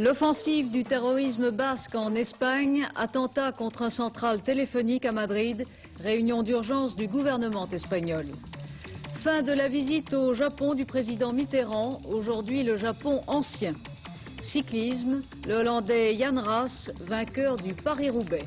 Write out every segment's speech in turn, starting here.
L'offensive du terrorisme basque en Espagne, attentat contre un central téléphonique à Madrid, réunion d'urgence du gouvernement espagnol. Fin de la visite au Japon du président Mitterrand, aujourd'hui le Japon ancien. Cyclisme, le Hollandais Jan Raas, vainqueur du Paris-Roubaix.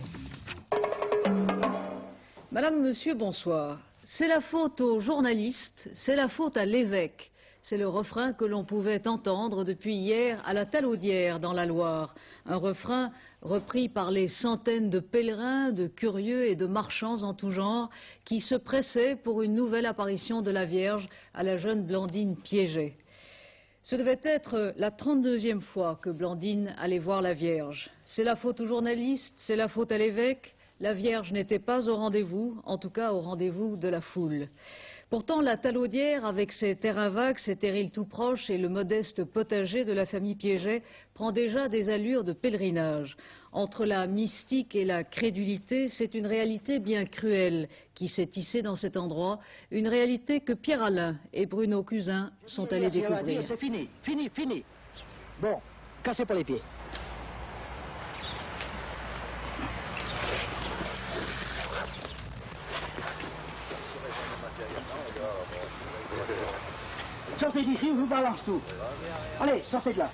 Madame, Monsieur, bonsoir. C'est la faute aux journalistes, c'est la faute à l'évêque. C'est le refrain que l'on pouvait entendre depuis hier à la Talaudière dans la Loire. Un refrain repris par les centaines de pèlerins, de curieux et de marchands en tout genre qui se pressaient pour une nouvelle apparition de la Vierge à la jeune Blandine Piéget. Ce devait être la 32e fois que Blandine allait voir la Vierge. C'est la faute aux journalistes, c'est la faute à l'évêque. La Vierge n'était pas au rendez-vous, en tout cas au rendez-vous de la foule. Pourtant, la Talaudière, avec ses terrains vagues, ses terrils tout proches et le modeste potager de la famille Piéget, prend déjà des allures de pèlerinage. Entre la mystique et la crédulité, c'est une réalité bien cruelle qui s'est tissée dans cet endroit, une réalité que Pierre Alain et Bruno Cousin sont allés découvrir. C'est fini, fini, fini. Bon, cassez pas les pieds. Sortez d'ici, je vous balance tout. Allez, sortez de là.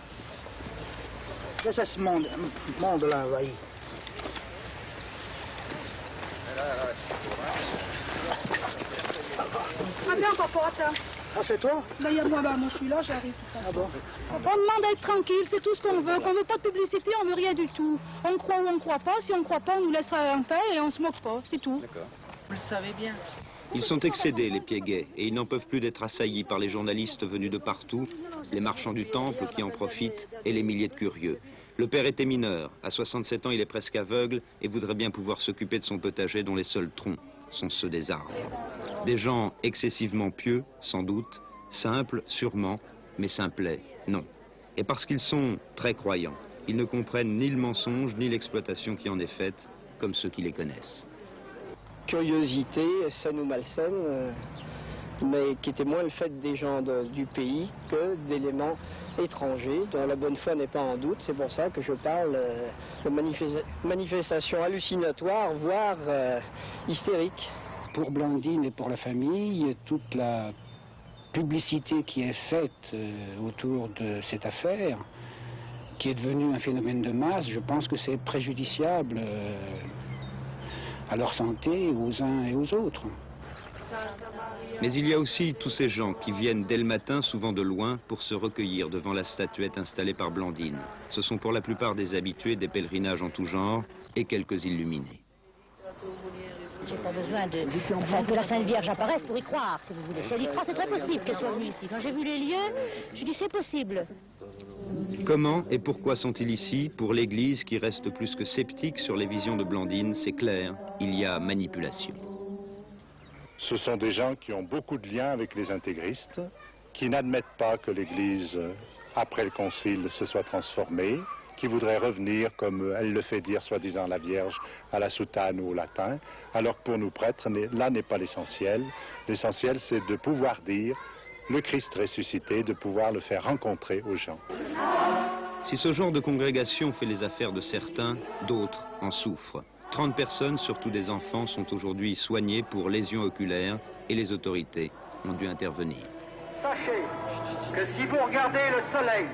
Qu'est-ce que c'est ce monde-là, voyez. Ah bien, papote. Ah, c'est toi? Ben, moi, je suis là, j'arrive tout à l'heure. Ah bon? On demande d'être tranquille, c'est tout ce qu'on veut. Qu'on veut pas de publicité, on veut rien du tout. On croit ou on croit pas. Si on croit pas, on nous laissera en paix et on se moque pas, c'est tout. D'accord. Vous le savez bien. Ils sont excédés, les Piéguets, et ils n'en peuvent plus d'être assaillis par les journalistes venus de partout, les marchands du temple qui en profitent et les milliers de curieux. Le père était mineur, à 67 ans il est presque aveugle et voudrait bien pouvoir s'occuper de son potager dont les seuls troncs sont ceux des arbres. Des gens excessivement pieux, sans doute, simples, sûrement, mais simplets, non. Et parce qu'ils sont très croyants, ils ne comprennent ni le mensonge ni l'exploitation qui en est faite, comme ceux qui les connaissent. Curiosité, ça nous malsène, mais qui était moins le fait des gens du pays que d'éléments étrangers dont la bonne foi n'est pas en doute. C'est pour ça que je parle de manifestations hallucinatoires, voire hystériques. Pour Blandine et pour la famille, toute la publicité qui est faite autour de cette affaire, qui est devenue un phénomène de masse, je pense que c'est préjudiciable à leur santé, aux uns et aux autres. Mais il y a aussi tous ces gens qui viennent dès le matin, souvent de loin, pour se recueillir devant la statuette installée par Blandine. Ce sont pour la plupart des habitués des pèlerinages en tout genre et quelques illuminés. J'ai pas besoin que la Sainte Vierge apparaisse pour y croire, si vous voulez. Si elle y croit, c'est très possible qu'elle soit venue ici. Quand j'ai vu les lieux, je dis c'est possible. Comment et pourquoi sont-ils ici? Pour l'Église qui reste plus que sceptique sur les visions de Blandine, c'est clair, il y a manipulation. Ce sont des gens qui ont beaucoup de liens avec les intégristes, qui n'admettent pas que l'Église, après le Concile, se soit transformée, qui voudraient revenir, comme elle le fait dire, soi-disant la Vierge, à la soutane ou au latin, alors que pour nous prêtres, là n'est pas l'essentiel. L'essentiel, c'est de pouvoir dire le Christ ressuscité, de pouvoir le faire rencontrer aux gens. Si ce genre de congrégation fait les affaires de certains, d'autres en souffrent. 30 personnes, surtout des enfants, sont aujourd'hui soignées pour lésions oculaires et les autorités ont dû intervenir. Sachez que si vous regardez le soleil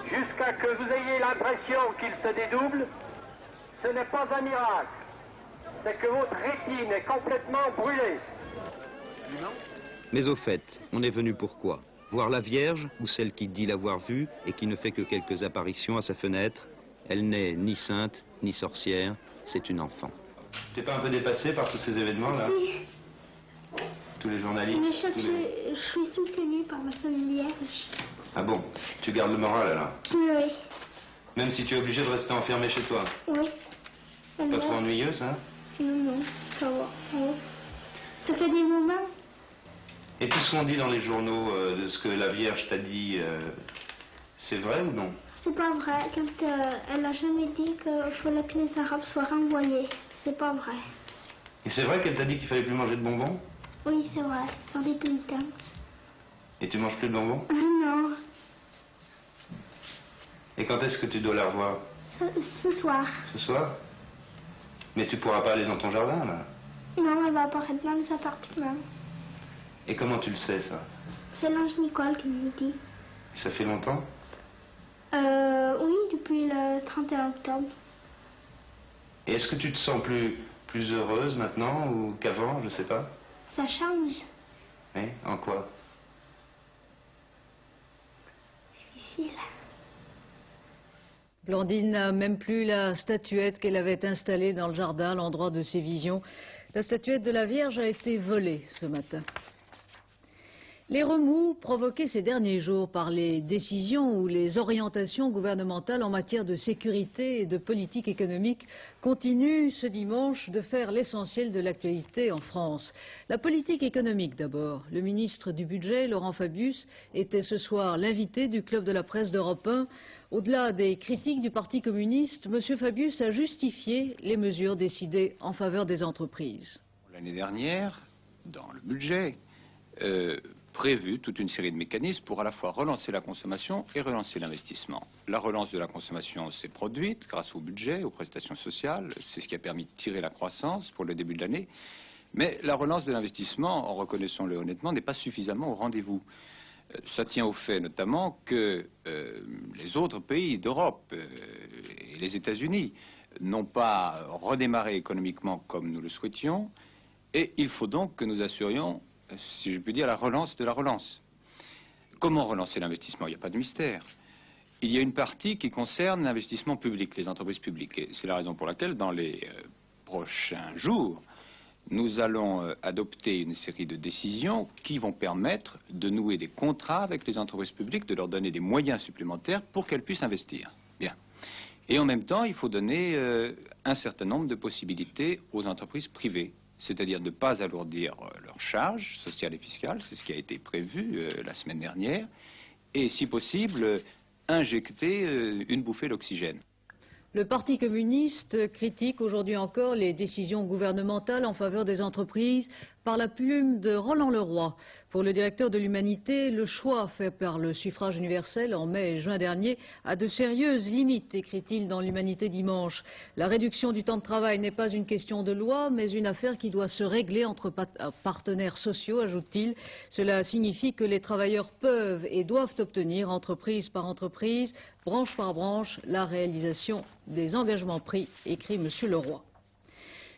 jusqu'à que vous ayez l'impression qu'il se dédouble, ce n'est pas un miracle. C'est que votre rétine est complètement brûlée. Mais au fait, on est venu pourquoi? Voir la Vierge, ou celle qui dit l'avoir vue et qui ne fait que quelques apparitions à sa fenêtre? Elle n'est ni sainte, ni sorcière, c'est une enfant. T'es pas un peu dépassé par tous ces événements-là? Oui. Tous les journalistes? Mais je suis soutenue par ma Sainte Vierge. Ah bon? Tu gardes le moral alors? Oui. Même si tu es obligé de rester enfermé chez toi? Oui. Pas trop ennuyeux, ça? Non, ça va. Oui. Ça fait des moments. Et tout ce qu'on dit dans les journaux de ce que la Vierge t'a dit, c'est vrai ou non? C'est pas vrai. Elle a jamais dit qu'il fallait que les Arabes soient renvoyés. C'est pas vrai. Et c'est vrai qu'elle t'a dit qu'il fallait plus manger de bonbons? Oui, c'est vrai. Faire des pénitences. Et tu manges plus de bonbons? Non. Et quand est-ce que tu dois la revoir? Ce soir. Ce soir? Mais tu pourras pas aller dans ton jardin, là? Non, elle va apparaître dans les appartements. Et comment tu le sais, ça? C'est l'ange Nicole qui me dit. Ça fait longtemps? Oui, depuis le 31 octobre. Et est-ce que tu te sens plus heureuse maintenant ou qu'avant, je sais pas? Ça change. Oui, en quoi? Difficile. Blandine n'a même plus la statuette qu'elle avait installée dans le jardin, l'endroit de ses visions. La statuette de la Vierge a été volée ce matin. Les remous provoqués ces derniers jours par les décisions ou les orientations gouvernementales en matière de sécurité et de politique économique continuent ce dimanche de faire l'essentiel de l'actualité en France. La politique économique d'abord. Le ministre du Budget, Laurent Fabius, était ce soir l'invité du Club de la presse d'Europe 1. Au-delà des critiques du Parti communiste, M. Fabius a justifié les mesures décidées en faveur des entreprises. L'année dernière, dans le budget, prévu toute une série de mécanismes pour à la fois relancer la consommation et relancer l'investissement. La relance de la consommation s'est produite grâce au budget, aux prestations sociales, c'est ce qui a permis de tirer la croissance pour le début de l'année, mais la relance de l'investissement, reconnaissons-le honnêtement, n'est pas suffisamment au rendez-vous. Ça tient au fait notamment que les autres pays d'Europe et les États-Unis n'ont pas redémarré économiquement comme nous le souhaitions, et il faut donc que nous assurions, si je puis dire, la relance de la relance. Comment relancer l'investissement? Il n'y a pas de mystère. Il y a une partie qui concerne l'investissement public, les entreprises publiques. Et c'est la raison pour laquelle, dans les prochains jours, nous allons adopter une série de décisions qui vont permettre de nouer des contrats avec les entreprises publiques, de leur donner des moyens supplémentaires pour qu'elles puissent investir. Bien. Et en même temps, il faut donner un certain nombre de possibilités aux entreprises privées. C'est-à-dire ne pas alourdir leurs charges sociales et fiscales, c'est ce qui a été prévu la semaine dernière, et si possible, injecter une bouffée d'oxygène. Le Parti communiste critique aujourd'hui encore les décisions gouvernementales en faveur des entreprises par la plume de Roland Leroy. Pour le directeur de l'Humanité, le choix fait par le suffrage universel en mai et juin dernier a de sérieuses limites, écrit-il dans l'Humanité dimanche. La réduction du temps de travail n'est pas une question de loi, mais une affaire qui doit se régler entre partenaires sociaux, ajoute-t-il. Cela signifie que les travailleurs peuvent et doivent obtenir, entreprise par entreprise, branche par branche, la réalisation des engagements pris, écrit M. Leroy.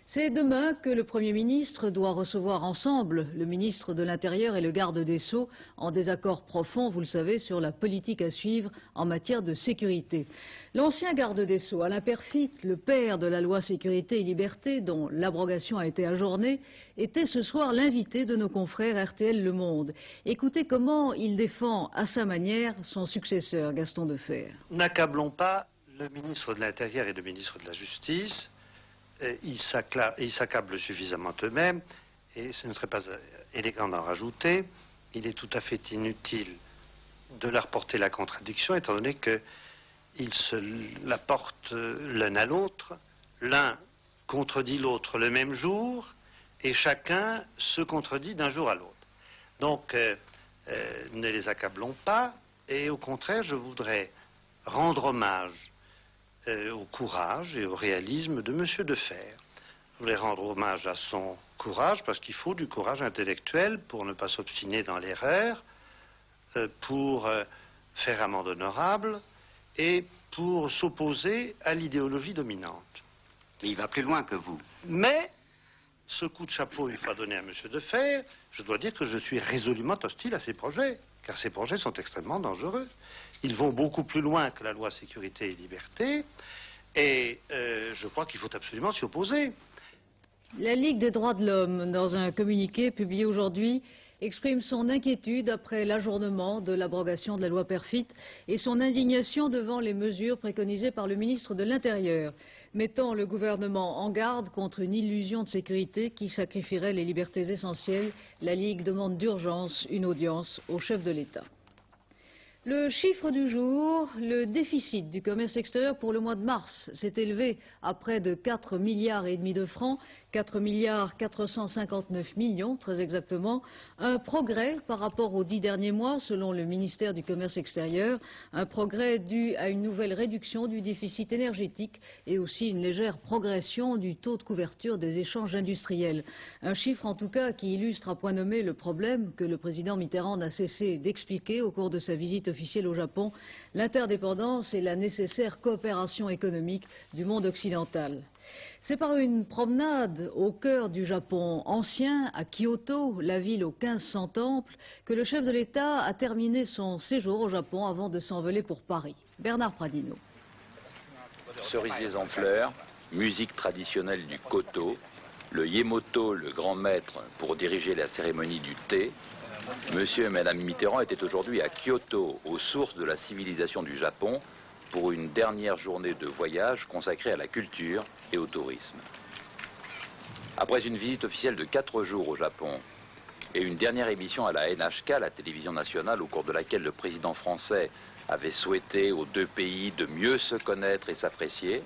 C'est demain que le Premier ministre doit recevoir ensemble le ministre de l'Intérieur et le garde des Sceaux en désaccord profond, vous le savez, sur la politique à suivre en matière de sécurité. L'ancien garde des Sceaux, Alain Peyrefitte, le père de la loi Sécurité et Liberté, dont l'abrogation a été ajournée, était ce soir l'invité de nos confrères RTL Le Monde. Écoutez comment il défend à sa manière son successeur, Gaston Defferre. N'accablons pas le ministre de l'Intérieur et le ministre de la Justice. Ils s'accablent suffisamment eux-mêmes et ce ne serait pas élégant d'en rajouter. Il est tout à fait inutile de leur porter la contradiction étant donné qu'ils se la portent l'un à l'autre. L'un contredit l'autre le même jour et chacun se contredit d'un jour à l'autre. Donc ne les accablons pas et au contraire je voudrais rendre hommage au courage et au réalisme de M. Defferre. Je voulais rendre hommage à son courage, parce qu'il faut du courage intellectuel pour ne pas s'obstiner dans l'erreur, pour faire amende honorable et pour s'opposer à l'idéologie dominante. Mais il va plus loin que vous. Mais, ce coup de chapeau une fois donné à M. Defferre, je dois dire que je suis résolument hostile à ces projets, car ces projets sont extrêmement dangereux. Ils vont beaucoup plus loin que la loi Sécurité et Liberté, et je crois qu'il faut absolument s'y opposer. La Ligue des droits de l'homme, dans un communiqué publié aujourd'hui, exprime son inquiétude après l'ajournement de l'abrogation de la loi Peyrefitte et son indignation devant les mesures préconisées par le ministre de l'Intérieur, mettant le gouvernement en garde contre une illusion de sécurité qui sacrifierait les libertés essentielles. La Ligue demande d'urgence une audience au chef de l'État. Le chiffre du jour, le déficit du commerce extérieur pour le mois de mars s'est élevé à près de 4,5 milliards de francs, 4,459 milliards très exactement, un progrès par rapport aux 10 derniers mois selon le ministère du commerce extérieur, un progrès dû à une nouvelle réduction du déficit énergétique et aussi une légère progression du taux de couverture des échanges industriels. Un chiffre en tout cas qui illustre à point nommé le problème que le président Mitterrand n'a cessé d'expliquer au cours de sa visite officielle au Japon, l'interdépendance et la nécessaire coopération économique du monde occidental. C'est par une promenade au cœur du Japon ancien, à Kyoto, la ville aux 1500 temples, que le chef de l'État a terminé son séjour au Japon avant de s'envoler pour Paris. Bernard Pradino. Cerisiers en fleurs, musique traditionnelle du koto, le Yemoto, le grand maître pour diriger la cérémonie du thé. Monsieur et Madame Mitterrand étaient aujourd'hui à Kyoto, aux sources de la civilisation du Japon, pour une dernière journée de voyage consacrée à la culture et au tourisme. Après une visite officielle de 4 jours au Japon et une dernière émission à la NHK, la télévision nationale, au cours de laquelle le président français avait souhaité aux deux pays de mieux se connaître et s'apprécier,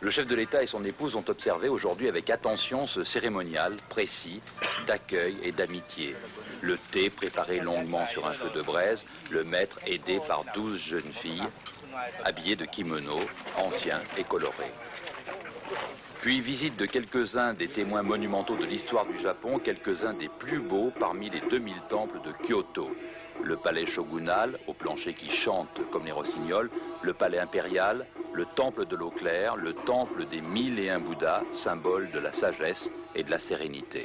le chef de l'État et son épouse ont observé aujourd'hui avec attention ce cérémonial précis d'accueil et d'amitié. Le thé préparé longuement sur un feu de braise, le maître aidé par 12 jeunes filles, habillées de kimono, anciens et colorés. Puis visite de quelques-uns des témoins monumentaux de l'histoire du Japon, quelques-uns des plus beaux parmi les 2000 temples de Kyoto. Le palais shogunal, au plancher qui chante comme les rossignols, le palais impérial, le temple de l'eau claire, le temple des 1001 Bouddhas, symbole de la sagesse et de la sérénité.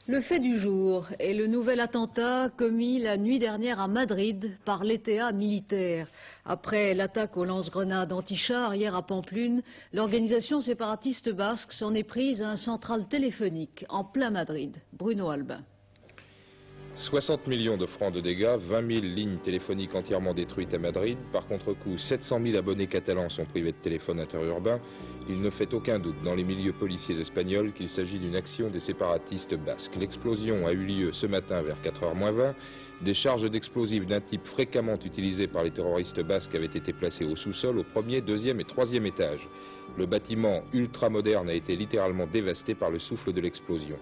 Le fait du jour est le nouvel attentat commis la nuit dernière à Madrid par l'ETA militaire. Après l'attaque aux lance-grenades anti-chars hier à Pamplune, l'organisation séparatiste basque s'en est prise à un central téléphonique en plein Madrid. Bruno Albin. 60 millions de francs de dégâts, 20 000 lignes téléphoniques entièrement détruites à Madrid. Par contre-coup, 700 000 abonnés catalans sont privés de téléphone interurbain. Il ne fait aucun doute dans les milieux policiers espagnols qu'il s'agit d'une action des séparatistes basques. L'explosion a eu lieu ce matin vers 4h-20. Des charges d'explosifs d'un type fréquemment utilisé par les terroristes basques avaient été placées au sous-sol, au premier, deuxième et troisième étage. Le bâtiment ultramoderne a été littéralement dévasté par le souffle de l'explosion.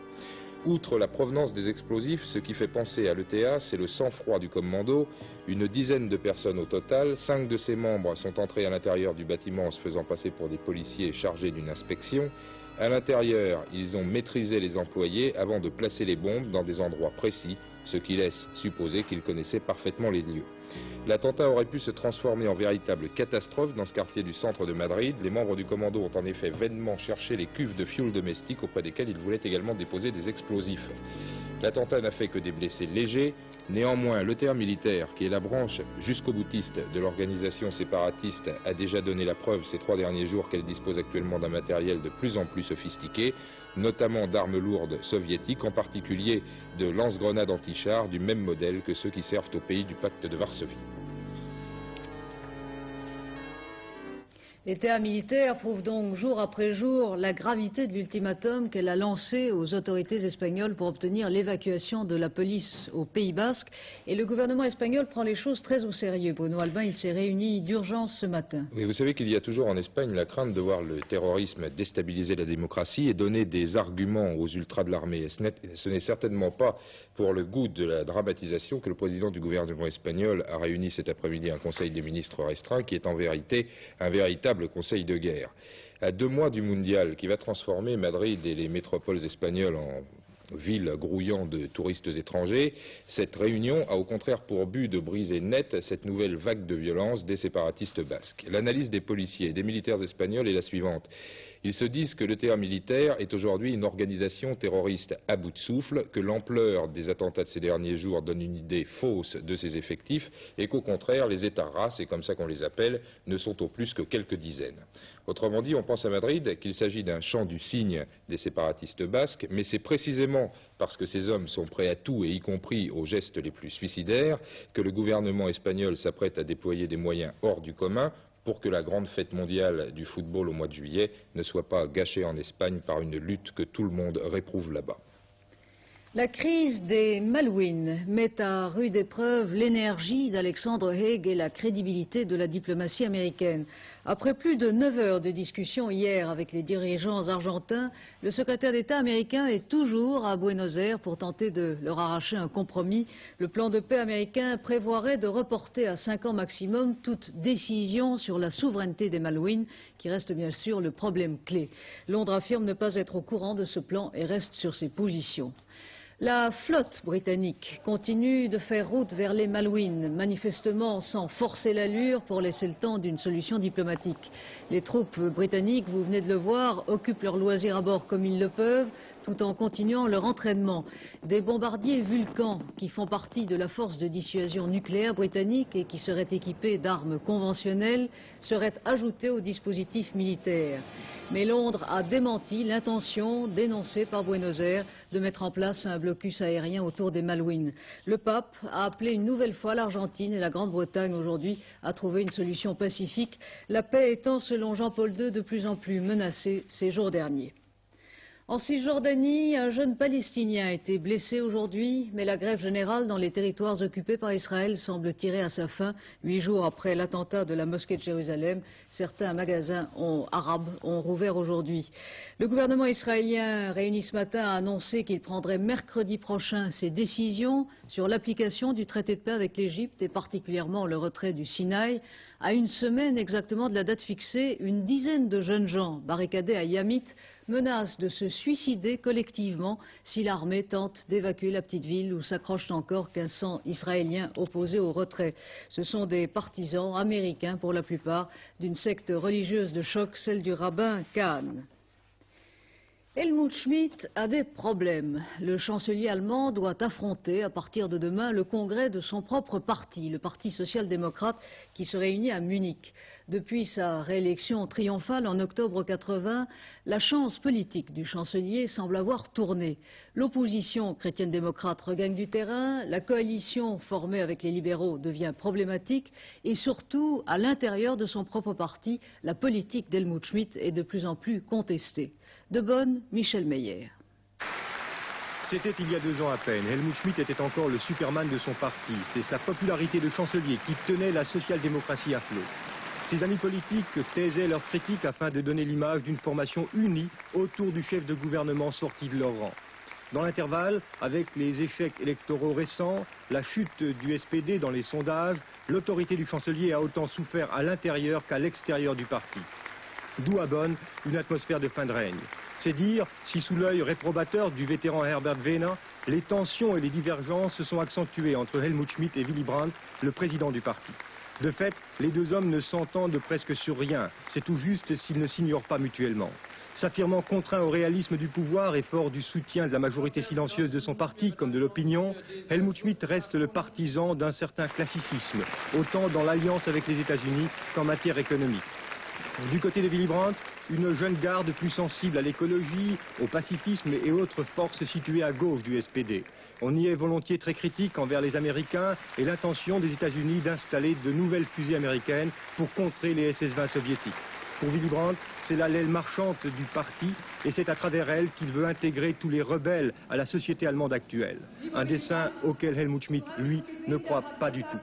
Outre la provenance des explosifs, ce qui fait penser à l'ETA, c'est le sang-froid du commando. Une dizaine de personnes au total, 5 de ses membres sont entrés à l'intérieur du bâtiment en se faisant passer pour des policiers chargés d'une inspection. À l'intérieur, ils ont maîtrisé les employés avant de placer les bombes dans des endroits précis, ce qui laisse supposer qu'ils connaissaient parfaitement les lieux. L'attentat aurait pu se transformer en véritable catastrophe dans ce quartier du centre de Madrid. Les membres du commando ont en effet vainement cherché les cuves de fioul domestique auprès desquelles ils voulaient également déposer des explosifs. L'attentat n'a fait que des blessés légers. Néanmoins, l'ETA militaire, qui est la branche jusqu'au boutiste de l'organisation séparatiste, a déjà donné la preuve ces 3 derniers jours qu'elle dispose actuellement d'un matériel de plus en plus sophistiqué, notamment d'armes lourdes soviétiques, en particulier de lance-grenades anti-chars du même modèle que ceux qui servent aux pays du pacte de Varsovie. L'État militaire prouve donc jour après jour la gravité de l'ultimatum qu'elle a lancé aux autorités espagnoles pour obtenir l'évacuation de la police au Pays Basque. Et le gouvernement espagnol prend les choses très au sérieux. Bruno Albin, il s'est réuni d'urgence ce matin. Oui, vous savez qu'il y a toujours en Espagne la crainte de voir le terrorisme déstabiliser la démocratie et donner des arguments aux ultras de l'armée. Ce n'est certainement pas pour le goût de la dramatisation que le président du gouvernement espagnol a réuni cet après-midi un conseil des ministres restreint qui est en vérité un véritable conseil de guerre. À 2 mois du mondial qui va transformer Madrid et les métropoles espagnoles en ville grouillant de touristes étrangers, cette réunion a au contraire pour but de briser net cette nouvelle vague de violence des séparatistes basques. L'analyse des policiers et des militaires espagnols est la suivante. Ils se disent que l'ETA militaire est aujourd'hui une organisation terroriste à bout de souffle, que l'ampleur des attentats de ces derniers jours donne une idée fausse de ses effectifs et qu'au contraire, les États-races, c'est comme ça qu'on les appelle, ne sont au plus que quelques dizaines. Autrement dit, on pense à Madrid qu'il s'agit d'un chant du cygne des séparatistes basques, mais c'est précisément parce que ces hommes sont prêts à tout, et y compris aux gestes les plus suicidaires, que le gouvernement espagnol s'apprête à déployer des moyens hors du commun pour que la grande fête mondiale du football au mois de juillet ne soit pas gâchée en Espagne par une lutte que tout le monde réprouve là-bas. La crise des Malouines met à rude épreuve l'énergie d'Alexandre Haig et la crédibilité de la diplomatie américaine. Après plus de 9 heures de discussion hier avec les dirigeants argentins, le secrétaire d'État américain est toujours à Buenos Aires pour tenter de leur arracher un compromis. Le plan de paix américain prévoirait de reporter à 5 ans maximum toute décision sur la souveraineté des Malouines, qui reste bien sûr le problème clé. Londres affirme ne pas être au courant de ce plan et reste sur ses positions. La flotte britannique continue de faire route vers les Malouines, manifestement sans forcer l'allure pour laisser le temps d'une solution diplomatique. Les troupes britanniques, vous venez de le voir, occupent leurs loisirs à bord comme ils le peuvent, tout en continuant leur entraînement. Des bombardiers Vulcan, qui font partie de la force de dissuasion nucléaire britannique et qui seraient équipés d'armes conventionnelles, seraient ajoutés au dispositif militaire. Mais Londres a démenti l'intention dénoncée par Buenos Aires de mettre en place un blocus aérien autour des Malouines. Le pape a appelé une nouvelle fois l'Argentine et la Grande-Bretagne aujourd'hui à trouver une solution pacifique, la paix étant, selon Jean-Paul II, de plus en plus menacée ces jours derniers. En Cisjordanie, un jeune Palestinien a été blessé aujourd'hui, mais la grève générale dans les territoires occupés par Israël semble tirer à sa fin. 8 jours après l'attentat de la mosquée de Jérusalem, certains magasins arabes ont rouvert aujourd'hui. Le gouvernement israélien réuni ce matin a annoncé qu'il prendrait mercredi prochain ses décisions sur l'application du traité de paix avec l'Égypte et particulièrement le retrait du Sinaï. À une semaine exactement de la date fixée, une dizaine de jeunes gens barricadés à Yamit menacent de se suicider collectivement si l'armée tente d'évacuer la petite ville où s'accrochent encore 1500 Israéliens opposés au retrait. Ce sont des partisans américains pour la plupart d'une secte religieuse de choc, celle du rabbin Kahn. Helmut Schmidt a des problèmes. Le chancelier allemand doit affronter à partir de demain le congrès de son propre parti, le Parti social-démocrate, qui se réunit à Munich. Depuis sa réélection triomphale en octobre 80, la chance politique du chancelier semble avoir tourné. L'opposition chrétienne-démocrate regagne du terrain, la coalition formée avec les libéraux devient problématique et surtout, à l'intérieur de son propre parti, la politique d'Helmut Schmidt est de plus en plus contestée. De Bonn, Michel Meyer. C'était il y a 2 ans à peine. Helmut Schmidt était encore le Superman de son parti. C'est sa popularité de chancelier qui tenait la social-démocratie à flot. Ses amis politiques taisaient leurs critiques afin de donner l'image d'une formation unie autour du chef de gouvernement sorti de leur rang. Dans l'intervalle, avec les échecs électoraux récents, la chute du SPD dans les sondages, l'autorité du chancelier a autant souffert à l'intérieur qu'à l'extérieur du parti. D'où à Bonn une atmosphère de fin de règne. C'est dire si sous l'œil réprobateur du vétéran Herbert Wehner, les tensions et les divergences se sont accentuées entre Helmut Schmidt et Willy Brandt, le président du parti. De fait, les 2 hommes ne s'entendent presque sur rien. C'est tout juste s'ils ne s'ignorent pas mutuellement. S'affirmant contraint au réalisme du pouvoir et fort du soutien de la majorité silencieuse de son parti comme de l'opinion, Helmut Schmidt reste le partisan d'un certain classicisme, autant dans l'alliance avec les États-Unis qu'en matière économique. Du côté de Willy Brandt, une jeune garde plus sensible à l'écologie, au pacifisme et autres forces situées à gauche du SPD. On y est volontiers très critique envers les Américains et l'intention des États-Unis d'installer de nouvelles fusées américaines pour contrer les SS-20 soviétiques. Pour Willy Brandt, c'est là l'aile marchande du parti et c'est à travers elle qu'il veut intégrer tous les rebelles à la société allemande actuelle. Un dessein auquel Helmut Schmidt, lui, ne croit pas du tout.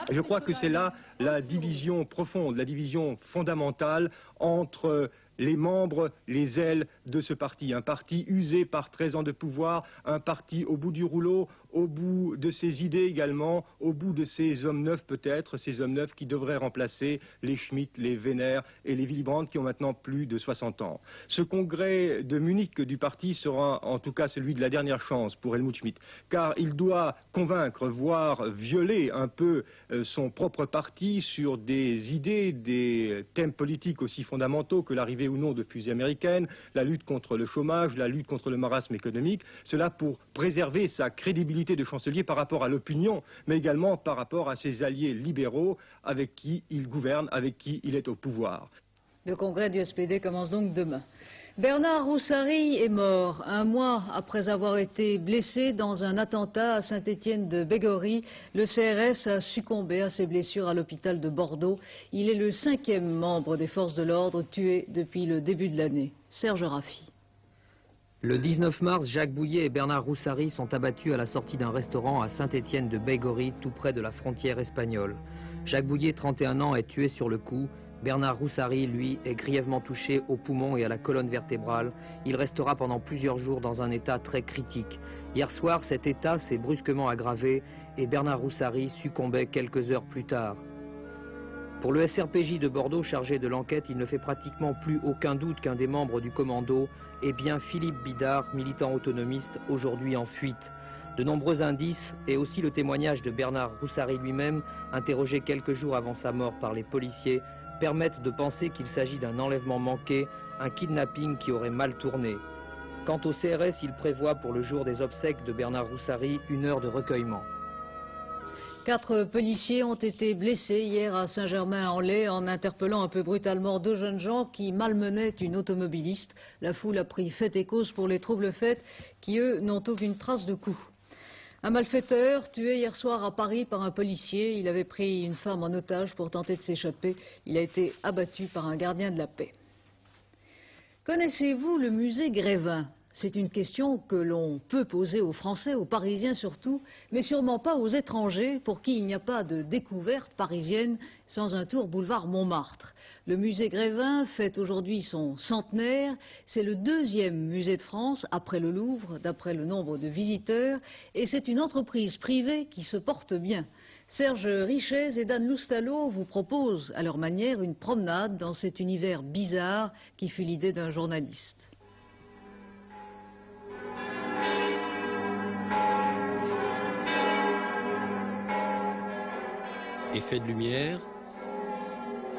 Et je crois que c'est là la division profonde, la division fondamentale entre les membres, les ailes de ce parti. Un parti usé par 13 ans de pouvoir, un parti au bout du rouleau, au bout de ses idées également, au bout de ses hommes neufs peut-être, ces hommes neufs qui devraient remplacer les Schmitt, les Wehner et les Willy Brandt qui ont maintenant plus de 60 ans. Ce congrès de Munich du parti sera en tout cas celui de la dernière chance pour Helmut Schmidt, car il doit convaincre, voire violer un peu son propre parti sur des idées, des thèmes politiques aussi fondamentaux que l'arrivée ou non de fusées américaines, la lutte contre le chômage, la lutte contre le marasme économique, cela pour préserver sa crédibilité de chancelier par rapport à l'opinion, mais également par rapport à ses alliés libéraux avec qui il gouverne, avec qui il est au pouvoir. Le congrès du SPD commence donc demain. Bernard Roussary est mort un mois après avoir été blessé dans un attentat à Saint-Étienne-de-Bégorry. Le CRS a succombé à ses blessures à l'hôpital de Bordeaux. Il est le 5e membre des forces de l'ordre tué depuis le début de l'année. Serge Raffi. Le 19 mars, Jacques Bouillet et Bernard Roussary sont abattus à la sortie d'un restaurant à Saint-Étienne-de-Bégorry, tout près de la frontière espagnole. Jacques Bouillet, 31 ans, est tué sur le coup. Bernard Roussary, lui, est grièvement touché aux poumons et à la colonne vertébrale. Il restera pendant plusieurs jours dans un état très critique. Hier soir, cet état s'est brusquement aggravé et Bernard Roussary succombait quelques heures plus tard. Pour le SRPJ de Bordeaux, chargé de l'enquête, il ne fait pratiquement plus aucun doute qu'un des membres du commando est bien Philippe Bidard, militant autonomiste, aujourd'hui en fuite. De nombreux indices et aussi le témoignage de Bernard Roussary lui-même, interrogé quelques jours avant sa mort par les policiers, permettent de penser qu'il s'agit d'un enlèvement manqué, un kidnapping qui aurait mal tourné. Quant au CRS, il prévoit pour le jour des obsèques de Bernard Roussary une heure de recueillement. 4 policiers ont été blessés hier à Saint-Germain-en-Laye en interpellant un peu brutalement 2 jeunes gens qui malmenaient une automobiliste. La foule a pris fait et cause pour les troubles faits qui, eux, n'ont aucune trace de coup. Un malfaiteur tué hier soir à Paris par un policier. Il avait pris une femme en otage pour tenter de s'échapper. Il a été abattu par un gardien de la paix. Connaissez-vous le musée Grévin? C'est une question que l'on peut poser aux Français, aux Parisiens surtout, mais sûrement pas aux étrangers pour qui il n'y a pas de découverte parisienne sans un tour boulevard Montmartre. Le musée Grévin fête aujourd'hui son centenaire. C'est le 2e musée de France après le Louvre, d'après le nombre de visiteurs. Et c'est une entreprise privée qui se porte bien. Serge Richez et Dan Loustalot vous proposent à leur manière une promenade dans cet univers bizarre qui fut l'idée d'un journaliste. Effet de lumière,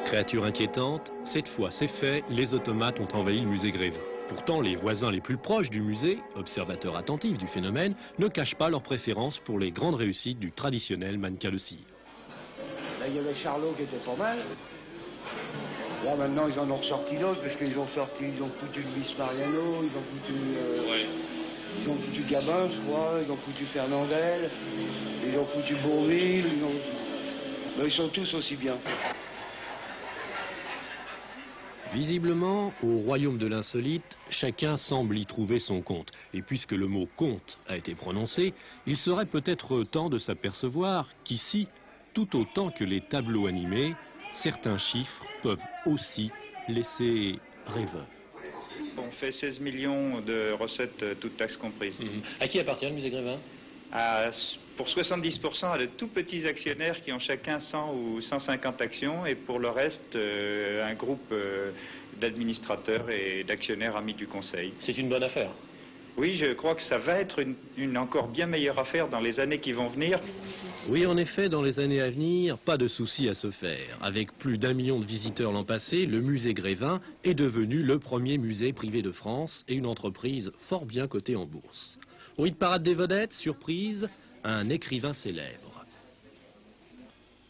créature inquiétante, cette fois c'est fait, les automates ont envahi le musée Grévin. Pourtant, les voisins les plus proches du musée, observateurs attentifs du phénomène, ne cachent pas leur préférence pour les grandes réussites du traditionnel mannequin de cire. Là, il y avait Charlot qui était pas mal. Là, maintenant, ils en ont ressorti d'autres, parce qu'ils ont foutu Luis Mariano, ils ont foutu Gabin, je crois, ils ont foutu Fernandel, ils ont foutu Bourville, mais ils sont tous aussi bien. Visiblement, au royaume de l'insolite, chacun semble y trouver son compte. Et puisque le mot « compte » a été prononcé, il serait peut-être temps de s'apercevoir qu'ici, tout autant que les tableaux animés, certains chiffres peuvent aussi laisser rêveur. On fait 16 millions de recettes, toutes taxes comprises. À qui appartient le musée Grévin? Pour 70% à de tout petits actionnaires qui ont chacun 100 ou 150 actions, et pour le reste, un groupe d'administrateurs et d'actionnaires amis du conseil. C'est une bonne affaire? Oui, je crois que ça va être une encore bien meilleure affaire dans les années qui vont venir. Oui, en effet, dans les années à venir, pas de souci à se faire. Avec plus d'1 million de visiteurs l'an passé, le musée Grévin est devenu le premier musée privé de France et une entreprise fort bien cotée en bourse. Au hit parade des vedettes, surprise, un écrivain célèbre.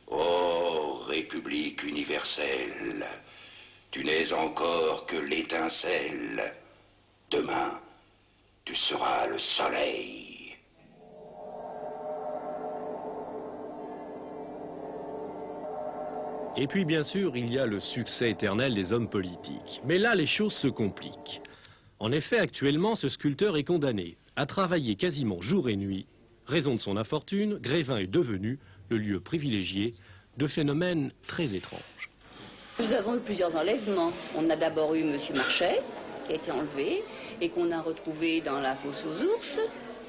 Ô République universelle, tu n'es encore que l'étincelle. Demain, tu seras le soleil. Et puis bien sûr, il y a le succès éternel des hommes politiques. Mais là, les choses se compliquent. En effet, actuellement, ce sculpteur est condamné à travailler quasiment jour et nuit. Raison de son infortune, Grévin est devenu le lieu privilégié de phénomènes très étranges. Nous avons eu plusieurs enlèvements. On a d'abord eu M. Marchais, qui a été enlevé, et qu'on a retrouvé dans la fosse aux ours.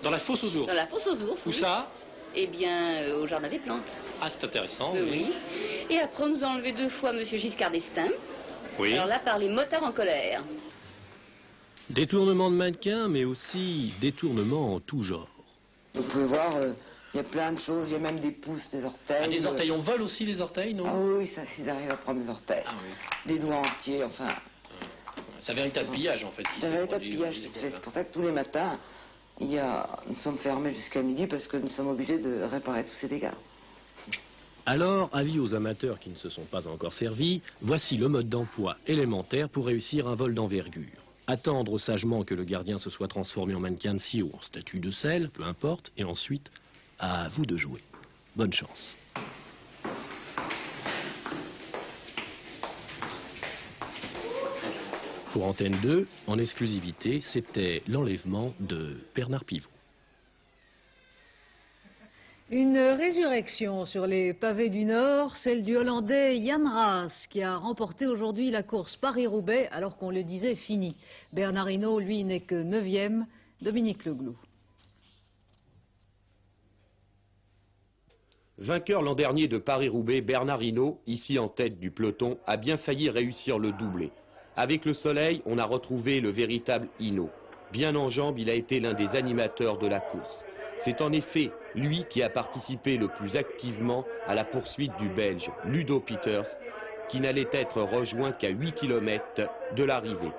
Dans la fosse aux ours? Dans la fosse aux ours, Où oui. ça? Eh bien, au Jardin des Plantes. Ah, c'est intéressant, Oui. Et après, on nous a enlevé 2 fois M. Giscard d'Estaing. Oui. Alors là, par les motards en colère. Détournement de mannequins, mais aussi détournement en tout genre. Vous pouvez voir, il y a plein de choses, il y a même des pouces, des orteils. Ah, des orteils, on vole aussi les orteils, non? Ah oui, ça, ils arrivent à prendre des orteils. Ah oui. Des doigts entiers, enfin. C'est un véritable pillage, en fait. C'est un véritable pillage qui se fait. C'est pour ça que tous les matins, nous sommes fermés jusqu'à midi parce que nous sommes obligés de réparer tous ces dégâts. Alors, avis aux amateurs qui ne se sont pas encore servis, voici le mode d'emploi élémentaire pour réussir un vol d'envergure. Attendre sagement que le gardien se soit transformé en mannequin de scie ou en statue de sel, peu importe, et ensuite, à vous de jouer. Bonne chance. Pour Antenne 2, en exclusivité, c'était l'enlèvement de Bernard Pivot. Une résurrection sur les pavés du Nord, celle du Hollandais Jan Raas, qui a remporté aujourd'hui la course Paris-Roubaix, alors qu'on le disait fini. Bernard Hinault, lui, n'est que 9e. Dominique Leglou. Vainqueur l'an dernier de Paris-Roubaix, Bernard Hinault, ici en tête du peloton, a bien failli réussir le doublé. Avec le soleil, on a retrouvé le véritable Hinault. Bien en jambes, il a été l'un des animateurs de la course. C'est en effet lui qui a participé le plus activement à la poursuite du Belge Ludo Peters, qui n'allait être rejoint qu'à 8 km de l'arrivée.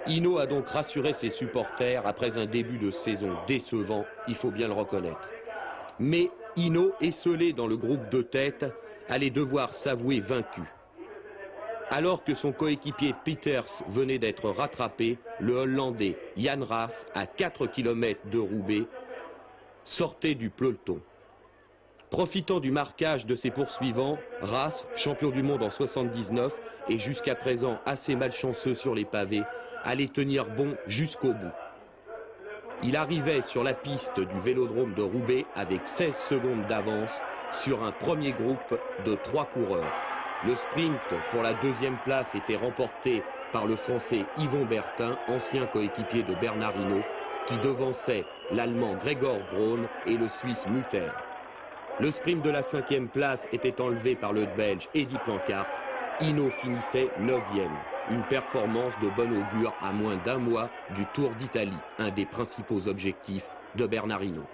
Hinault a donc rassuré ses supporters après un début de saison décevant, il faut bien le reconnaître. Mais Hinault, esseulé dans le groupe de tête, allait devoir s'avouer vaincu. Alors que son coéquipier Peters venait d'être rattrapé, le Hollandais Jan Raas, à 4 km de Roubaix, sortait du peloton. Profitant du marquage de ses poursuivants, Raas, champion du monde en 79 et jusqu'à présent assez malchanceux sur les pavés, allait tenir bon jusqu'au bout. Il arrivait sur la piste du vélodrome de Roubaix avec 16 secondes d'avance sur un premier groupe de 3 coureurs. Le sprint pour la deuxième place était remporté par le Français Yvon Bertin, ancien coéquipier de Bernard Hinault, qui devançait l'Allemand Gregor Braun et le Suisse Mutter. Le sprint de la 5e place était enlevé par le Belge Eddy Planckaert. Hinault finissait 9e. Une performance de bon augure à moins d'un mois du Tour d'Italie, un des principaux objectifs de Bernard Hinault.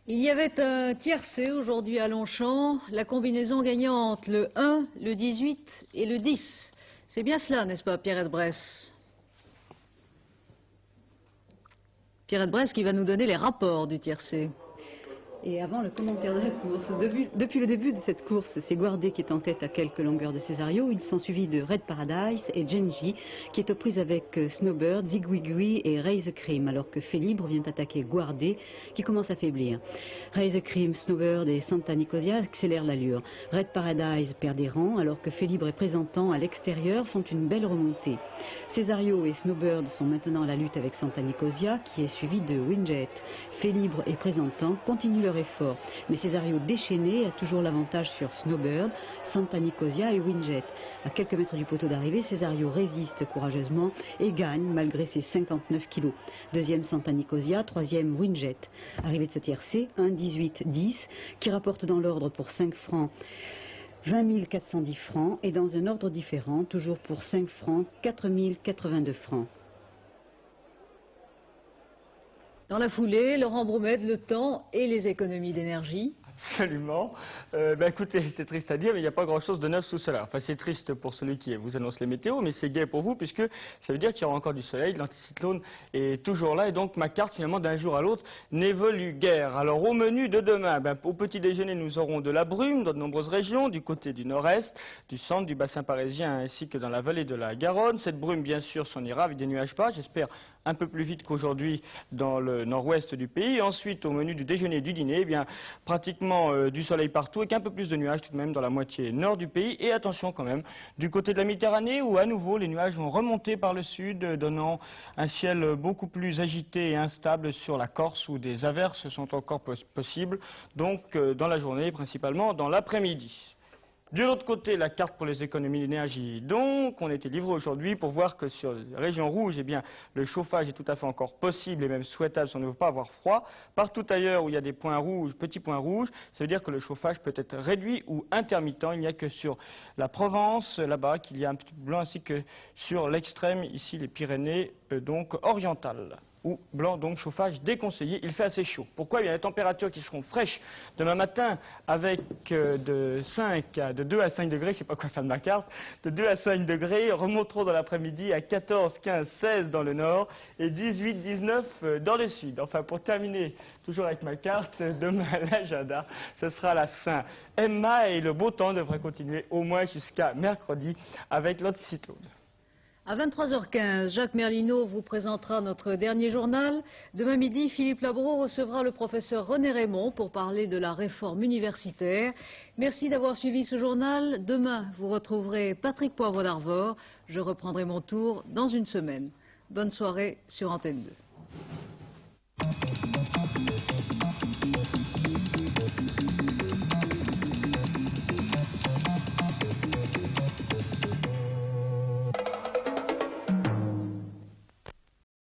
Il y avait un tiercé aujourd'hui à Longchamp, la combinaison gagnante, le 1, le 18 et le 10. C'est bien cela, n'est-ce pas, Pierrette Bresse? Pierrette Bresse qui va nous donner les rapports du tiercé. Et avant le commentaire de la course, depuis le début de cette course, c'est Guardé qui est en tête à quelques longueurs de Cesario. Ils sont suivis de Red Paradise et Genji qui est aux prises avec Snowbird, Zigwigwi et Raise the Cream, alors que Félibre vient attaquer Guardé qui commence à faiblir. Raise the Cream, Snowbird et Santa Nicosia accélèrent l'allure. Red Paradise perd des rangs alors que Félibre et Présentant à l'extérieur font une belle remontée. Cesario et Snowbird sont maintenant à la lutte avec Santa Nicosia qui est suivi de Winjet. Félibre et Présentant continuent leur effort, mais Cesario déchaîné a toujours l'avantage sur Snowbird, Santa Nicosia et Winjet. À quelques mètres du poteau d'arrivée, Cesario résiste courageusement et gagne malgré ses 59 kilos. Deuxième Santa Nicosia, troisième Winjet. Arrivée de ce tiercé, 1,18,10 qui rapporte dans l'ordre pour 5 francs 20 410 francs et dans un ordre différent, toujours pour 5 francs, 4 082 francs. Dans la foulée, Laurent Broumède, le temps et les économies d'énergie. Absolument. Écoutez, c'est triste à dire, mais il n'y a pas grand-chose de neuf sous cela. Enfin, c'est triste pour celui qui vous annonce les météos, mais c'est gai pour vous, puisque ça veut dire qu'il y aura encore du soleil, l'anticyclone est toujours là, et donc ma carte, finalement, d'un jour à l'autre, n'évolue guère. Alors, au menu de demain, au petit déjeuner, nous aurons de la brume dans de nombreuses régions, du côté du nord-est, du centre, du bassin parisien, ainsi que dans la vallée de la Garonne. Cette brume, bien sûr, s'en ira avec des nuages bas, j'espère un peu plus vite qu'aujourd'hui dans le nord-ouest du pays. Et ensuite, au menu du déjeuner et du dîner, pratiquement du soleil partout, avec un peu plus de nuages tout de même dans la moitié nord du pays. Et attention quand même, du côté de la Méditerranée, où à nouveau les nuages vont remonter par le sud, donnant un ciel beaucoup plus agité et instable sur la Corse, où des averses sont encore possibles, donc dans la journée, principalement dans l'après-midi. De l'autre côté, la carte pour les économies d'énergie. Donc, on a été livré aujourd'hui pour voir que sur les régions rouges, le chauffage est tout à fait encore possible et même souhaitable si on ne veut pas avoir froid. Partout ailleurs où il y a des points rouges, petits points rouges, ça veut dire que le chauffage peut être réduit ou intermittent. Il n'y a que sur la Provence, là-bas, qu'il y a un petit peu blanc, ainsi que sur l'extrême, ici, les Pyrénées, donc orientales. ou blanc, donc chauffage déconseillé. Il fait assez chaud. Pourquoi? Eh bien, les températures qui seront fraîches demain matin avec de 2 à 5 degrés, je ne sais pas quoi faire de ma carte, de 2 à 5 degrés, remonteront dans l'après-midi à 14, 15, 16 dans le nord et 18, 19 dans le sud. Enfin, pour terminer, toujours avec ma carte, demain l'agenda, ce sera la Saint-Emma et le beau temps devrait continuer au moins jusqu'à mercredi avec l'anticyclone. À 23h15, Jacques Merlino vous présentera notre dernier journal. Demain midi, Philippe Labro recevra le professeur René Raymond pour parler de la réforme universitaire. Merci d'avoir suivi ce journal. Demain, vous retrouverez Patrick Poivre d'Arvor. Je reprendrai mon tour dans une semaine. Bonne soirée sur Antenne 2.